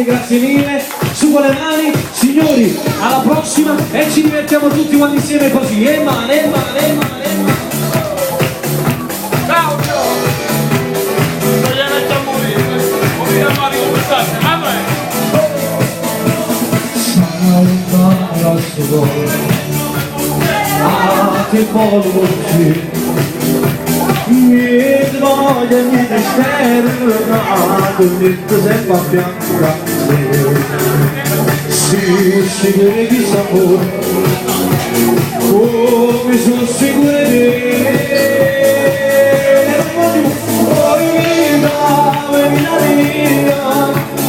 Grazie mille, su con le mani, signori, alla prossima e ci divertiamo tutti quanti insieme così, e male. Ciao, togliamenti a morire, a Mario, come stai? Che polvere mi voglia mi desternato detto sempre a fianco a te si vede di sapore come sono sicuro di poi vita mia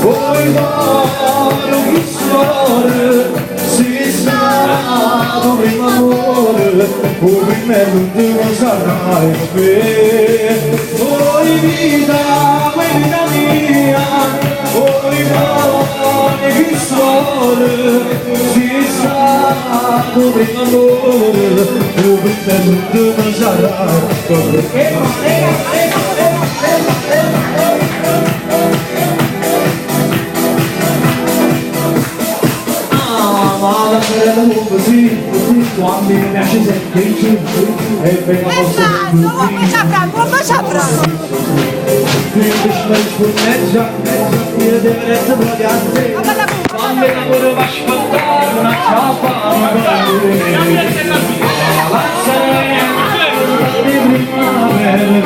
poi vado chi sono si sa prima amore come me non devo sarai poi vita mia poi vado chi sono si sa prima amore come me non devo sarai così, quando mi piace sentirci e vengo a Come saprà? quindi ci sponneggia io devo essere brillante quando il lavoro va a sfondare una ciapa di primavera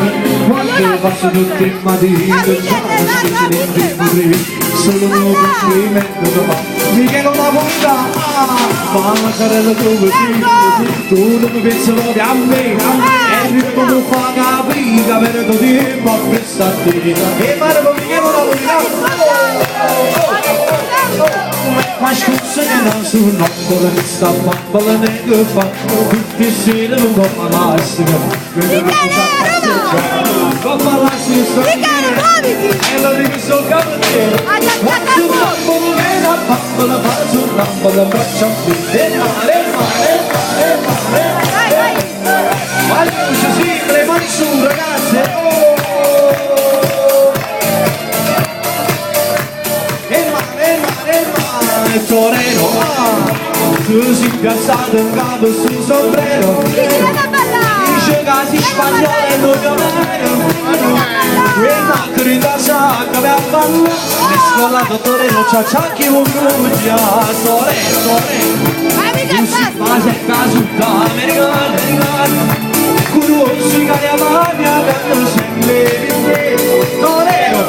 quando passo tutti il mattino solo un complimento mica non la voglia mamma sarella tu così tu non mi pensi proprio a me e ripeto non fa capire per tuo tempo a pensare e mare mica non la voglia ma scusa che non sono ancora che sta bambola che fa tutti si devono come l'astica quindi non si sa passeggiare come l'astica e lo dico sul capo bambola fa sul bambola braccia e mare ma sì, le mani su ragazze torero tu si piazzato in capo sul sombrero dice che si spagnolo e non è e macri da sacca per ballare mi scollato torero c'ha ciacchi con grugia torero tu si fa secca su americano curioso che le mani avendo sempre di te torero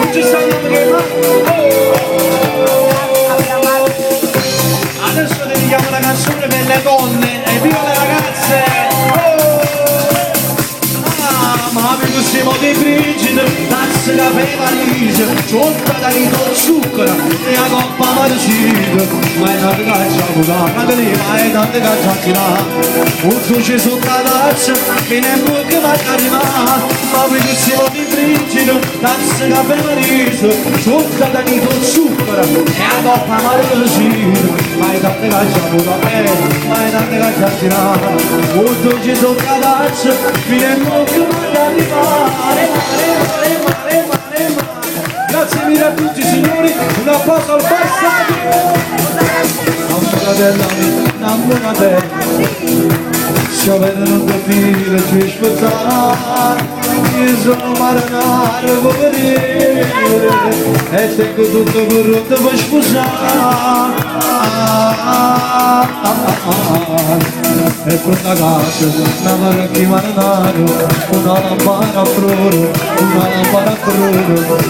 non ci stanno che adesso dedichiamo una canzone per le donne e viva le ragazze ma per questi modi frigidi tazze caffè valise sotto da lì con zucchero e la coppa marcita ma è tante caccia ma è tante caccia tirata un dolce sotto la tazza che ne può che va a arrivare ma per questi modi frigidi tazze caffè valise sotto da lì con zucchero e la coppa marcita ma è tante caccia ma è tante caccia tirata un dolce sotto la tazza che ne può che va a arrivare grazie mille a tutti signori un applauso al passaggio buona terra se vedono capire ci aspettare io sono marinaro poverino e tengo tutto corrotto per sposare e pronta casa una maracchi marinaro una lampada a floro una lampada a floro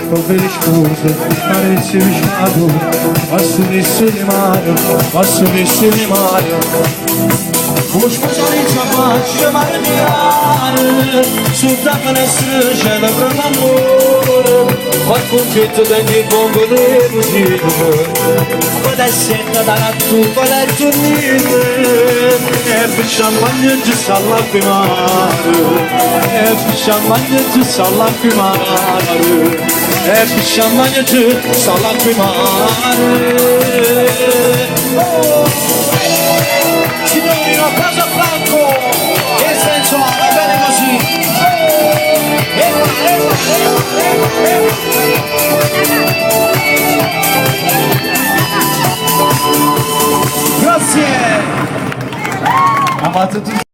con le spose carezze vicinato assumisse di mare o sposalizza faccia marinare sotto finestra c'è la prima amore ma concetto da che bombo le musiche con la setta da tutta la giornata e per champagne ci sta la primavera e per champagne ci sta la primavera e per champagne ci sta la primavera signori un applauso a Franco e senso va bene così Ha fatto tutto.